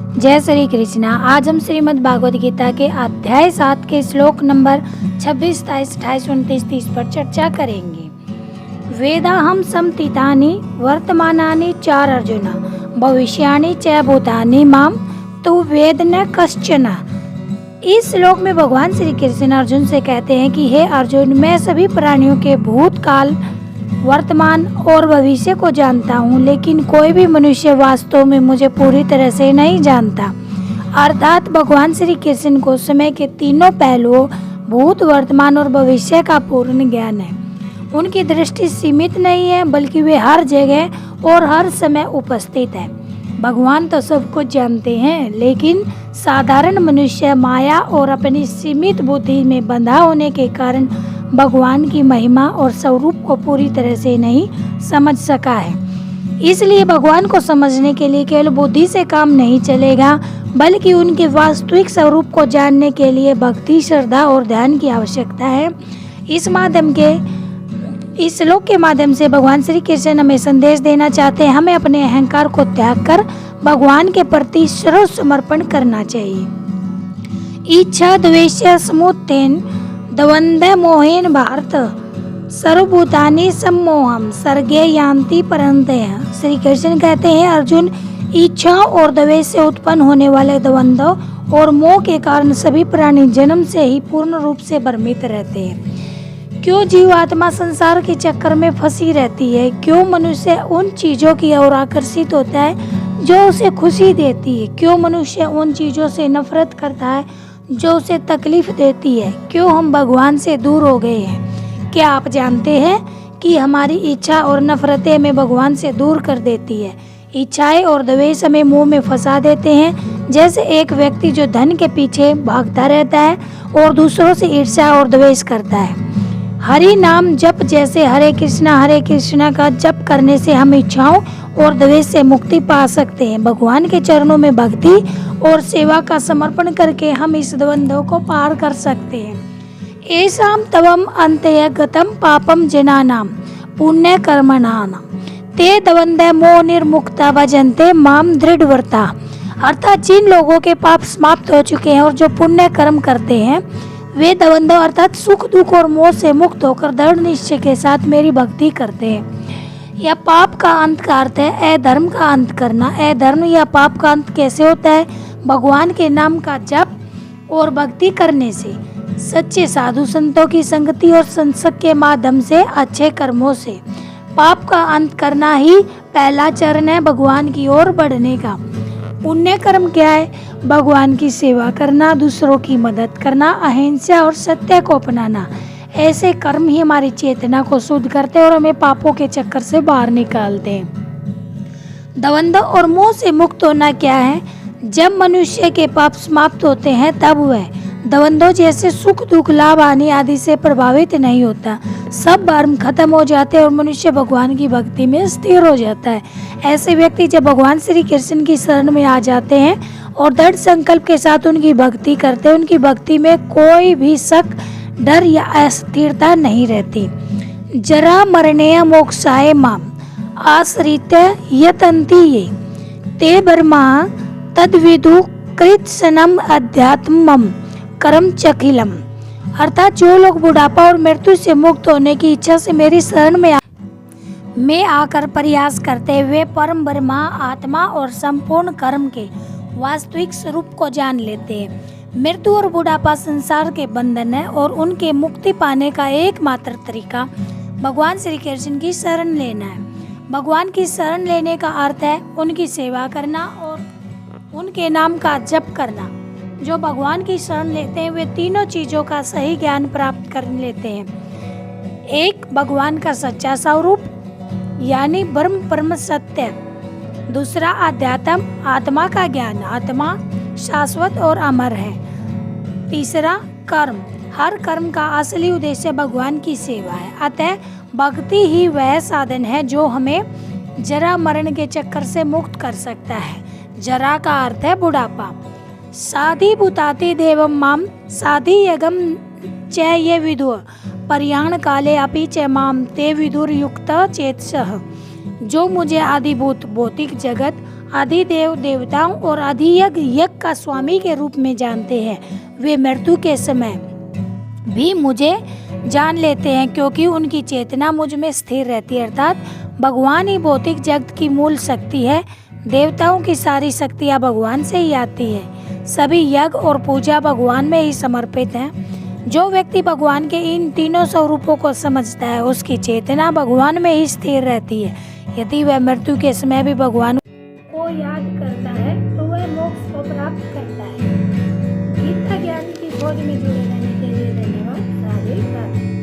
जय श्री कृष्णा। आज हम श्रीमद् भागवत गीता के अध्याय 7 के श्लोक नंबर 26, 27, 28, 29, 30 पर चर्चा करेंगे। वेदाहम समतीतानि वर्तमानानि चार अर्जुन भविष्यानि च भूतानि माम तु वेद न कश्चन। इस श्लोक में भगवान श्री कृष्ण अर्जुन से कहते हैं कि हे अर्जुन, मैं सभी प्राणियों के भूतकाल, वर्तमान और भविष्य को जानता हूँ, लेकिन कोई भी मनुष्य वास्तव में मुझे पूरी तरह से नहीं जानता। अर्थात भगवान श्री कृष्ण को समय के तीनों पहलुओं भूत, वर्तमान और भविष्य का पूर्ण ज्ञान है। उनकी दृष्टि सीमित नहीं है, बल्कि वे हर जगह और हर समय उपस्थित है। भगवान तो सब कुछ जानते हैं, लेकिन साधारण मनुष्य माया और अपनी सीमित बुद्धि में बंधा होने के कारण भगवान की महिमा और स्वरूप को पूरी तरह से नहीं समझ सका है। इसलिए भगवान को समझने के लिए केवल बुद्धि से काम नहीं चलेगा, बल्कि उनके वास्तविक स्वरूप को जानने के लिए भक्ति, श्रद्धा और ध्यान की आवश्यकता है। इस श्लोक के माध्यम से भगवान श्री कृष्ण हमें संदेश देना चाहते हैं, हमें अपने अहंकार को त्याग कर भगवान के प्रति सर्व समर्पण करना चाहिए। इच्छा द्वेष समुत्थेन द्वंद्व मोहेन भारत सर्वभूतानि सम्मोहम सर्गे यान्ति परन्तयः। श्री कृष्ण कहते हैं, अर्जुन, इच्छा और द्वेष से उत्पन्न होने वाले द्वंद्व और मोह के कारण सभी प्राणी जन्म से ही पूर्ण रूप से भ्रमित रहते हैं। क्यों जीवात्मा संसार के चक्कर में फंसी रहती है? क्यों मनुष्य उन चीजों की ओर आकर्षित होता है जो उसे खुशी देती है? क्यों मनुष्य उन चीजों से नफरत करता है जो उसे तकलीफ देती है? क्यों हम भगवान से दूर हो गए हैं? क्या आप जानते हैं कि हमारी इच्छा और नफरतें हमें भगवान से दूर कर देती है? इच्छाएं और द्वेष हमें मुंह में फंसा देते हैं। जैसे एक व्यक्ति जो धन के पीछे भागता रहता है और दूसरों से ईर्ष्या और द्वेष करता है। हरि नाम जप, जैसे हरे कृष्णा का जप करने से हम इच्छाओं और द्वेष से मुक्ति पा सकते हैं। भगवान के चरणों में भक्ति और सेवा का समर्पण करके हम इस द्वंद्व को पार कर सकते हैं। एसाम तवम अंतय गतम पापम जनानाम पुण्य कर्मणाम ते द्वंद्व मोह निर्मुक्ता भजन्ते माम दृढ़व्रता। अर्थात जिन लोगों के पाप समाप्त हो चुके हैं और जो पुण्य कर्म करते हैं, वे द्वंद्व अर्थात सुख दुख और मोह से मुक्त होकर दृढ़ निश्चय के साथ मेरी भक्ति करते हैं। यह पाप का अंत का अर्थ है अधर्म का अंत करना। अधर्म या पाप का अंत कैसे होता है? भगवान के नाम का जप और भक्ति करने से, सच्चे साधु संतों की संगति और संसर्ग के माध्यम से, अच्छे कर्मों से। पाप का अंत करना ही पहला चरण है भगवान की ओर बढ़ने का। पुण्य कर्म क्या है? भगवान की सेवा करना, दूसरों की मदद करना, अहिंसा और सत्य को अपनाना। ऐसे कर्म ही हमारी चेतना को शुद्ध करते हैं और हमें पापों के चक्कर से बाहर निकालते हैं। द्वंद्व और मोह से मुक्त होना क्या है? जब मनुष्य के पाप समाप्त होते हैं तब वह द्वंद्व जैसे सुख दुख, लाभ हानि आदि से प्रभावित नहीं होता। सब भ्रम खत्म हो जाते हैं और मनुष्य भगवान की भक्ति में स्थिर हो जाता है। ऐसे व्यक्ति जब भगवान श्री कृष्ण की शरण में आ जाते हैं और दृढ़ संकल्प के साथ उनकी भक्ति करते हैं, उनकी भक्ति में कोई भी शक, डर या अस्थिरता नहीं रहती। जरा मरणेय मोक्षाय माम आश्रित यतन्ति ये ते ब्रह्मा तद्विदु कृत्सनम अध्यात्मम कर्म चखिलम। अर्थात जो लोग बुढ़ापा और मृत्यु से मुक्त होने की इच्छा से मेरी शरण में आकर प्रयास करते हैं, वे परम ब्रह्मा, आत्मा और संपूर्ण कर्म के वास्तविक स्वरूप को जान लेते हैं। मृत्यु और बुढ़ापा संसार के बंधन है और उनके मुक्ति पाने का एकमात्र तरीका भगवान श्री कृष्ण की शरण लेना है। भगवान की शरण लेने का अर्थ है उनकी सेवा करना और उनके नाम का जप करना। जो भगवान की शरण लेते हैं वे तीनों चीजों का सही ज्ञान प्राप्त कर लेते हैं। एक, भगवान का सच्चा स्वरूप यानी ब्रह्म परम सत्य। दूसरा, अध्यात्म, आत्मा का ज्ञान, आत्मा शाश्वत और अमर है। तीसरा, कर्म, हर कर्म का असली उद्देश्य भगवान की सेवा है। अतः भक्ति ही वह साधन है जो हमें जरा मरण के चक्कर से मुक्त कर सकता है। जरा का अर्थ है बुढ़ापा। साधि भूताति देवम माम साधि यगम च ये विदुः पर्याण काले अपि च माम ते विदुर युक्त चेतसः। जो मुझे आदिभूत भौतिक जगत, अधिदेव देवताओं और अधियज्ञ यज्ञ का स्वामी के रूप में जानते हैं। वे मृत्यु के समय भी मुझे जान लेते हैं क्योंकि उनकी चेतना मुझ में स्थिर रहती है। अर्थात भगवान ही भौतिक जगत की मूल शक्ति है। देवताओं की सारी शक्तियाँ भगवान से ही आती है। सभी यज्ञ और पूजा भगवान में ही समर्पित हैं। जो व्यक्ति भगवान के इन तीनों स्वरूपों को समझता है उसकी चेतना भगवान में ही स्थिर रहती है। यदि वह मृत्यु के समय भी भगवान को याद करता है तो वह मोक्ष को प्राप्त करता है। गीता ज्ञान की खोज में जुड़े रहने के लिए धन्यवाद। राधे राधे।